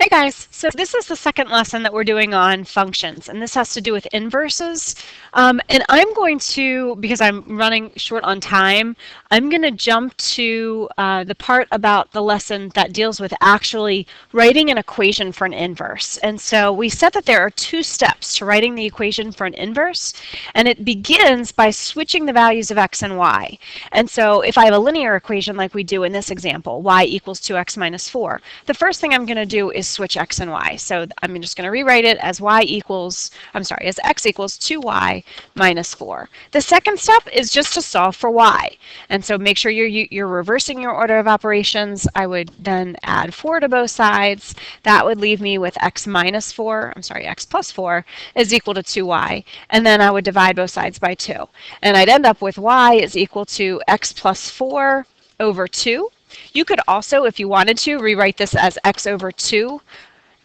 Hey guys, so this is the second lesson that we're doing on functions, and this has to do with inverses. And I'm going to, because I'm running short on time, I'm going to jump to the part about the lesson that deals with actually writing an equation for an inverse. And so we said that there are two steps to writing the equation for an inverse, and it begins by switching the values of x and y. And so if I have a linear equation like we do in this example, y equals 2x minus 4, the first thing I'm going to do is switch x and y. So I'm just going to rewrite it as as x equals 2y minus 4. The second step is just to solve for y. And so make sure you're reversing your order of operations. I would then add 4 to both sides. That would leave me with x plus 4 is equal to 2y. And then I would divide both sides by 2. And I'd end up with y is equal to x plus 4 over 2. You could also, if you wanted to, rewrite this as x over 2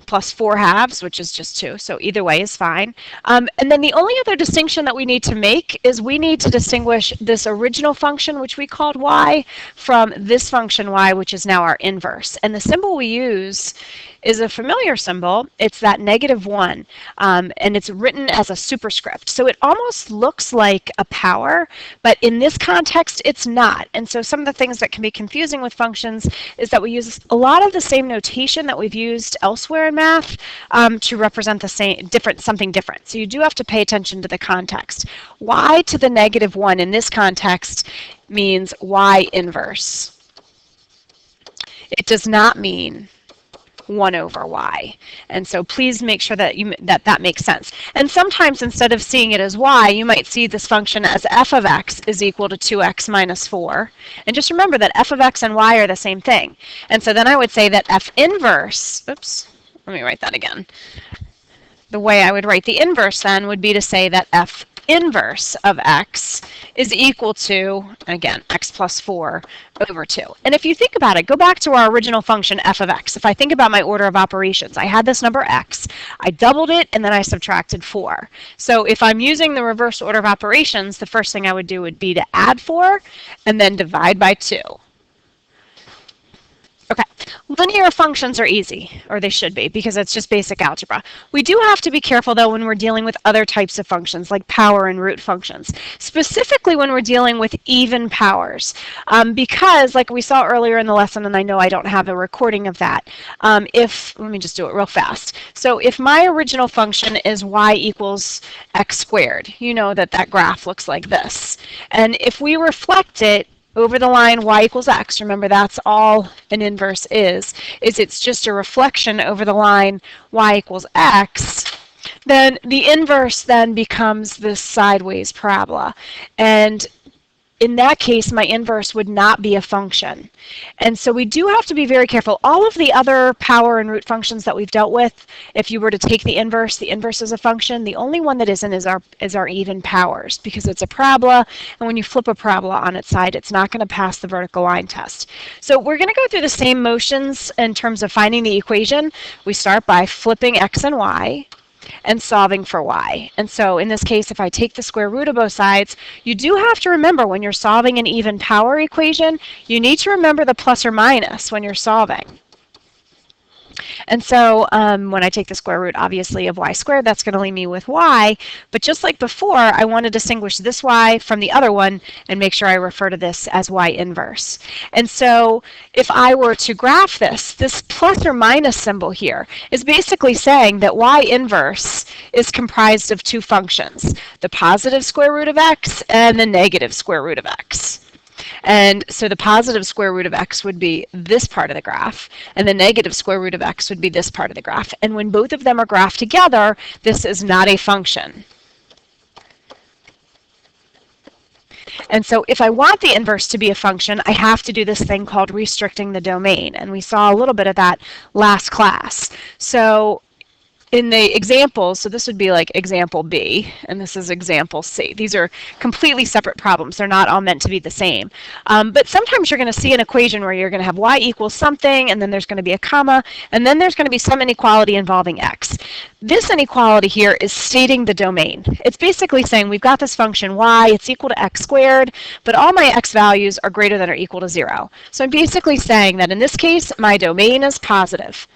plus 4 halves, which is just 2. So either way is fine. And then the only other distinction that we need to make is we need to distinguish this original function, which we called y, from this function y, which is now our inverse. And the symbol we use is a familiar symbol. It's that -1, and it's written as a superscript. So it almost looks like a power, but in this context, it's not. And so some of the things that can be confusing with functions is that we use a lot of the same notation that we've used elsewhere in math to represent the something different. So you do have to pay attention to the context. Y to the -1 in this context means y inverse. It does not mean 1 over y. And so please make sure that that makes sense. And sometimes instead of seeing it as y, you might see this function as f of x is equal to 2x minus 4. And just remember that f of x and y are the same thing. And so then I would say that f inverse, oops, let me write that again. The way I would write the inverse then would be to say that f inverse of x is equal to, again, x plus 4 over 2. And if you think about it, go back to our original function f of x. If I think about my order of operations, I had this number x, I doubled it, and then I subtracted 4. So if I'm using the reverse order of operations, the first thing I would do would be to add 4 and then divide by 2. Okay, linear functions are easy, or they should be, because it's just basic algebra. We do have to be careful, though, when we're dealing with other types of functions, like power and root functions, specifically when we're dealing with even powers, because, like we saw earlier in the lesson, and I know I don't have a recording of that, let me just do it real fast. So if my original function is y equals x squared, you know that that graph looks like this. And if we reflect it over the line y equals x, remember that's all an inverse is it's just a reflection over the line y equals x, then the inverse then becomes this sideways parabola. And in that case, my inverse would not be a function. And so we do have to be very careful. All of the other power and root functions that we've dealt with, if you were to take the inverse is a function. The only one that isn't is our even powers, because it's a parabola, and when you flip a parabola on its side, it's not going to pass the vertical line test. So we're going to go through the same motions in terms of finding the equation. We start by flipping x and y and solving for y. And so in this case, if I take the square root of both sides, you do have to remember when you're solving an even power equation, you need to remember the plus or minus when you're solving. And so when I take the square root, obviously, of y squared, that's going to leave me with y. But just like before, I want to distinguish this y from the other one and make sure I refer to this as y inverse. And so if I were to graph this plus or minus symbol here is basically saying that y inverse is comprised of two functions, the positive square root of x and the negative square root of x. And so the positive square root of x would be this part of the graph, and the negative square root of x would be this part of the graph. And when both of them are graphed together, this is not a function. And so if I want the inverse to be a function, I have to do this thing called restricting the domain. And we saw a little bit of that last class. So in the examples, so this would be like example B, and this is example C. These are completely separate problems. They're not all meant to be the same. But sometimes you're going to see an equation where you're going to have y equals something, and then there's going to be a comma, and then there's going to be some inequality involving x. This inequality here is stating the domain. It's basically saying we've got this function y, it's equal to x squared, but all my x values are greater than or equal to 0. So I'm basically saying that in this case, my domain is positive.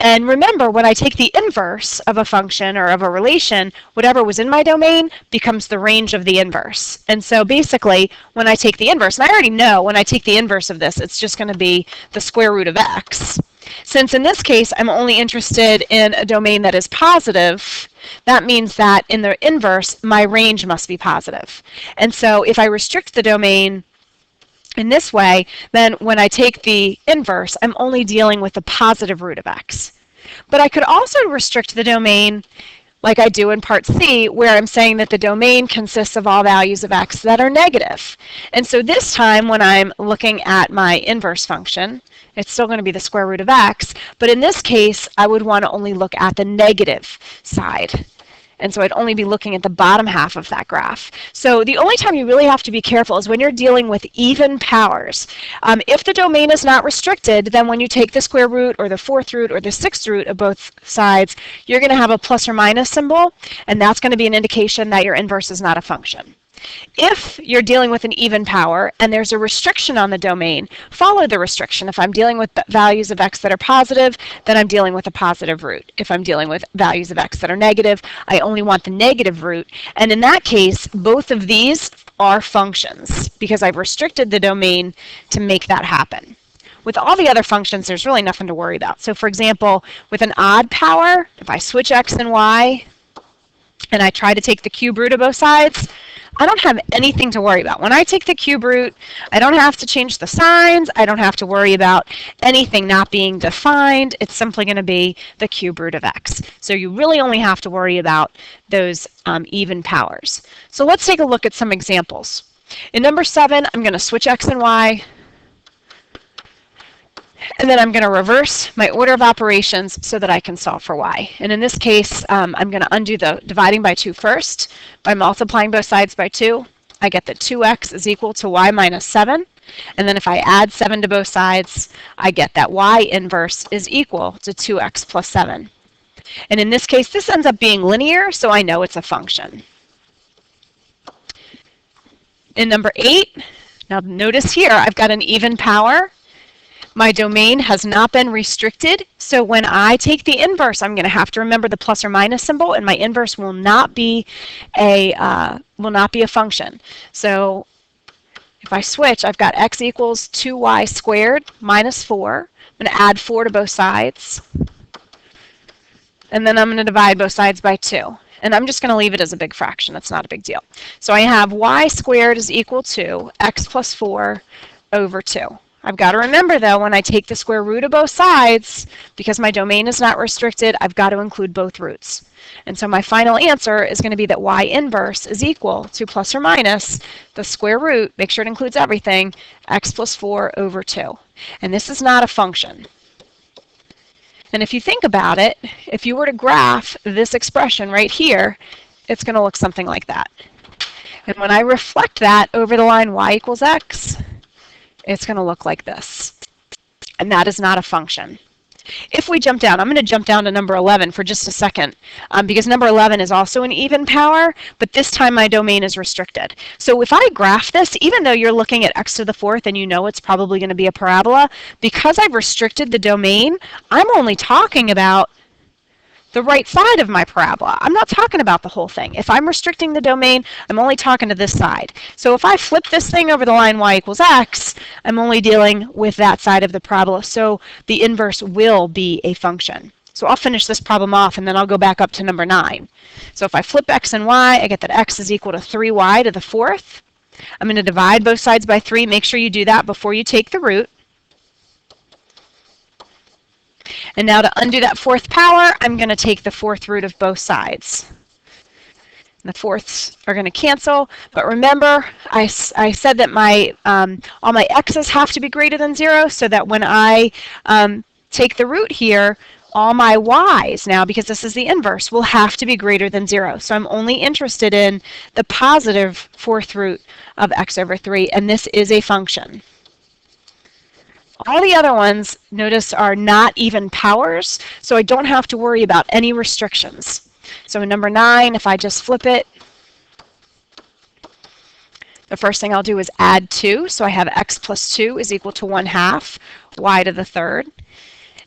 And remember, when I take the inverse of a function or of a relation, whatever was in my domain becomes the range of the inverse. And so basically, when I take the inverse, and I already know when I take the inverse of this, it's just going to be the square root of x. Since in this case, I'm only interested in a domain that is positive, that means that in the inverse, my range must be positive. And so if I restrict the domain in this way, then when I take the inverse, I'm only dealing with the positive root of x. But I could also restrict the domain like I do in part C, where I'm saying that the domain consists of all values of x that are negative. And so this time when I'm looking at my inverse function, it's still going to be the square root of x, but in this case, I would want to only look at the negative side. And so I'd only be looking at the bottom half of that graph. So the only time you really have to be careful is when you're dealing with even powers. If the domain is not restricted, then when you take the square root or the fourth root or the sixth root of both sides, you're going to have a plus or minus symbol, and that's going to be an indication that your inverse is not a function. If you're dealing with an even power and there's a restriction on the domain, follow the restriction. If I'm dealing with values of x that are positive, then I'm dealing with a positive root. If I'm dealing with values of x that are negative, I only want the negative root. And in that case, both of these are functions because I've restricted the domain to make that happen. With all the other functions, there's really nothing to worry about. So for example, with an odd power, if I switch x and y, and I try to take the cube root of both sides, I don't have anything to worry about. When I take the cube root, I don't have to change the signs. I don't have to worry about anything not being defined. It's simply going to be the cube root of x. So you really only have to worry about those even powers. So let's take a look at some examples. In number 7, I'm going to switch x and y. And then I'm going to reverse my order of operations so that I can solve for y. And in this case, I'm going to undo the dividing by 2 first. By multiplying both sides by 2, I get that 2x is equal to y minus 7. And then if I add 7 to both sides, I get that y inverse is equal to 2x plus 7. And in this case, this ends up being linear, so I know it's a function. In number 8, now notice here, I've got an even power. My domain has not been restricted, so when I take the inverse, I'm going to have to remember the plus or minus symbol, and my inverse will not be a function. So if I switch, I've got x equals 2y squared minus 4. I'm going to add 4 to both sides, and then I'm going to divide both sides by 2. And I'm just going to leave it as a big fraction. That's not a big deal. So I have y squared is equal to x plus 4 over 2. I've got to remember, though, when I take the square root of both sides, because my domain is not restricted, I've got to include both roots. And so my final answer is going to be that y inverse is equal to plus or minus the square root, make sure it includes everything, x plus 4 over 2. And this is not a function. And if you think about it, if you were to graph this expression right here, it's going to look something like that. And when I reflect that over the line y equals x, it's going to look like this. And that is not a function. If we jump down, I'm going to jump down to number 11 for just a second, because number 11 is also an even power, but this time my domain is restricted. So if I graph this, even though you're looking at x to the 4th and you know it's probably going to be a parabola, because I've restricted the domain, I'm only talking about the right side of my parabola. I'm not talking about the whole thing. If I'm restricting the domain, I'm only talking to this side. So if I flip this thing over the line y equals x, I'm only dealing with that side of the parabola. So the inverse will be a function. So I'll finish this problem off and then I'll go back up to number 9. So if I flip x and y, I get that x is equal to 3y to the 4th. I'm going to divide both sides by 3. Make sure you do that before you take the root. And now to undo that 4th power, I'm going to take the 4th root of both sides. And the 4ths are going to cancel, but remember, I said that my all my x's have to be greater than 0, so that when I take the root here, all my y's now, because this is the inverse, will have to be greater than 0. So I'm only interested in the positive 4th root of x over 3, and this is a function. All the other ones, notice, are not even powers, so I don't have to worry about any restrictions. So in number 9, if I just flip it, the first thing I'll do is add 2. So I have x plus 2 is equal to 1/2 y to the 3rd.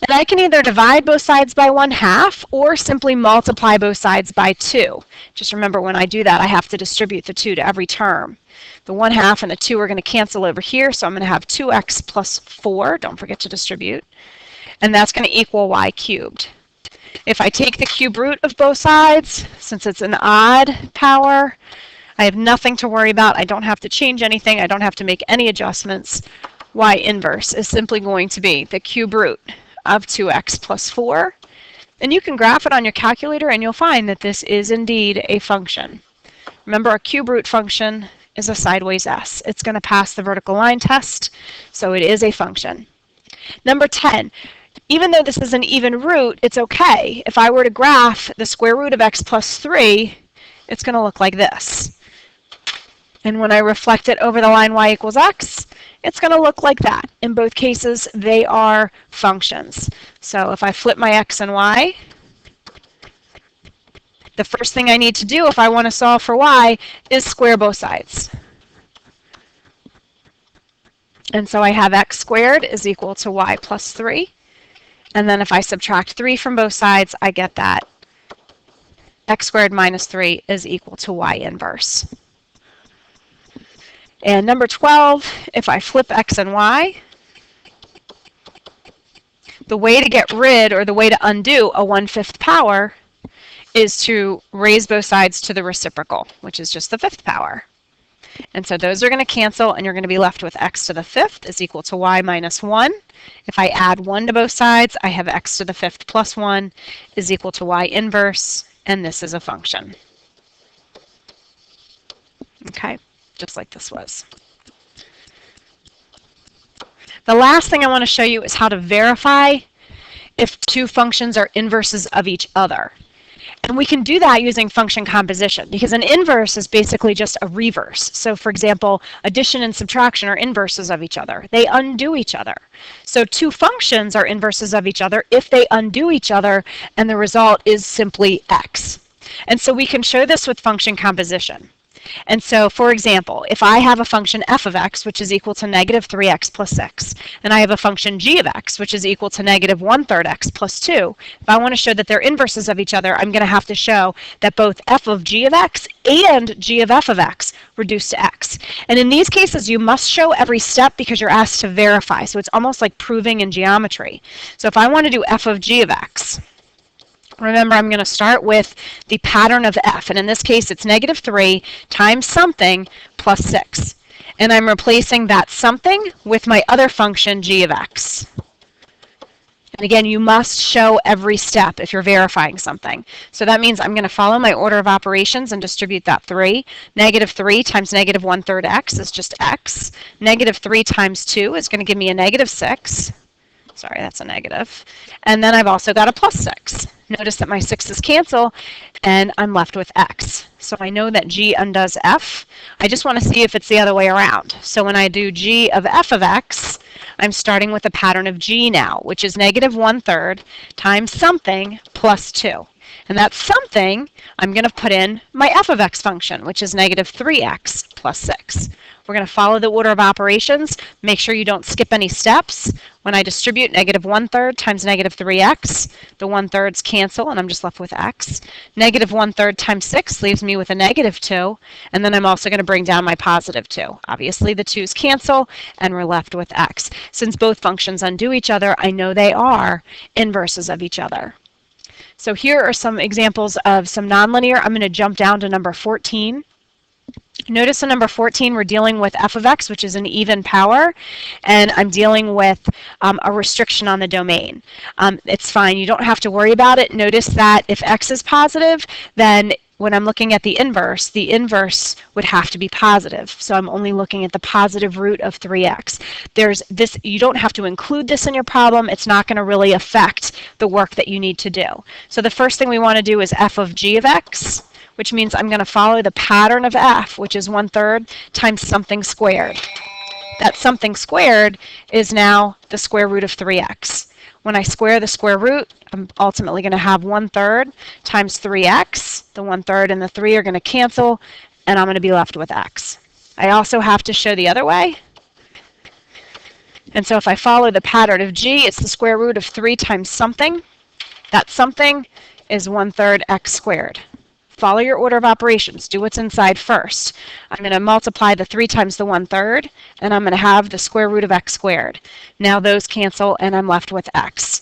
And I can either divide both sides by 1/2 or simply multiply both sides by 2. Just remember, when I do that, I have to distribute the 2 to every term. The 1/2 and the 2 are going to cancel over here, so I'm going to have 2x plus 4. Don't forget to distribute. And that's going to equal y cubed. If I take the cube root of both sides, since it's an odd power, I have nothing to worry about. I don't have to change anything. I don't have to make any adjustments. Y inverse is simply going to be the cube root of 2x plus 4. And you can graph it on your calculator and you'll find that this is indeed a function. Remember, a cube root function is a sideways s. It's going to pass the vertical line test, so it is a function. Number 10, even though this is an even root, it's okay. If I were to graph the square root of x plus 3, it's going to look like this. And when I reflect it over the line y equals x, it's going to look like that. In both cases, they are functions. So if I flip my x and y, the first thing I need to do if I want to solve for y is square both sides. And so I have x squared is equal to y plus 3. And then if I subtract 3 from both sides, I get that x squared minus 3 is equal to y inverse. And number 12, if I flip x and y, the way to get rid, or the way to undo a 1/5 power is to raise both sides to the reciprocal, which is just the 5th power. And so those are going to cancel, and you're going to be left with x to the 5th is equal to y minus 1. If I add 1 to both sides, I have x to the 5th plus 1 is equal to y inverse, and this is a function. Okay, just like this was. The last thing I want to show you is how to verify if two functions are inverses of each other. And we can do that using function composition, because an inverse is basically just a reverse. So for example, addition and subtraction are inverses of each other. They undo each other. So two functions are inverses of each other if they undo each other, and the result is simply x. And so we can show this with function composition. And so, for example, if I have a function f of x, which is equal to negative 3x plus 6, and I have a function g of x, which is equal to negative 1/3 x plus 2, if I want to show that they're inverses of each other, I'm going to have to show that both f of g of x and g of f of x reduce to x. And in these cases, you must show every step because you're asked to verify. So it's almost like proving in geometry. So if I want to do f of g of x, remember, I'm going to start with the pattern of f, and in this case it's negative 3 times something plus 6. And I'm replacing that something with my other function g of x. And again, you must show every step if you're verifying something. So that means I'm going to follow my order of operations and distribute that 3. Negative 3 times negative 1/3 x is just x. Negative 3 times 2 is going to give me a negative 6. Sorry, that's a negative. And then I've also got a plus 6. Notice that my 6's cancel, and I'm left with x. So I know that g undoes f. I just want to see if it's the other way around. So when I do g of f of x, I'm starting with a pattern of g now, which is negative 1/3 times something plus 2. And that something, I'm going to put in my f of x function, which is negative 3x plus 6. We're going to follow the order of operations. Make sure you don't skip any steps. When I distribute negative 1/3 times negative 3x, the 1/3s cancel, and I'm just left with x. Negative 1/3 times 6 leaves me with a negative 2, and then I'm also going to bring down my positive 2. Obviously, the 2's cancel, and we're left with x. Since both functions undo each other, I know they are inverses of each other. So here are some examples of some nonlinear. I'm going to jump down to number 14. Notice in number 14, we're dealing with f of x, which is an even power, and I'm dealing with a restriction on the domain. It's fine. You don't have to worry about it. Notice that if x is positive, then when I'm looking at the inverse would have to be positive. So I'm only looking at the positive root of 3x. There's this, you don't have to include this in your problem. It's not going to really affect the work that you need to do. So the first thing we want to do is f of g of x, which means I'm going to follow the pattern of f, which is 1/3 times something squared. That something squared is now the square root of 3x. When I square the square root, I'm ultimately going to have 1/3 times 3x. The 1/3 and the 3 are going to cancel, and I'm going to be left with x. I also have to show the other way. And so if I follow the pattern of g, it's the square root of 3 times something. That something is 1/3 x squared. Follow your order of operations. Do what's inside first. I'm going to multiply the 3 times the 1/3, and I'm going to have the square root of x squared. Now those cancel, and I'm left with x.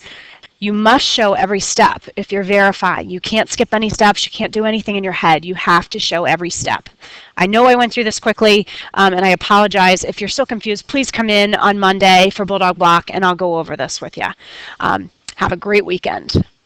You must show every step if you're verifying. You can't skip any steps. You can't do anything in your head. You have to show every step. I know I went through this quickly, and I apologize. If you're still confused, please come in on Monday for Bulldog Block, and I'll go over this with you. Have a great weekend.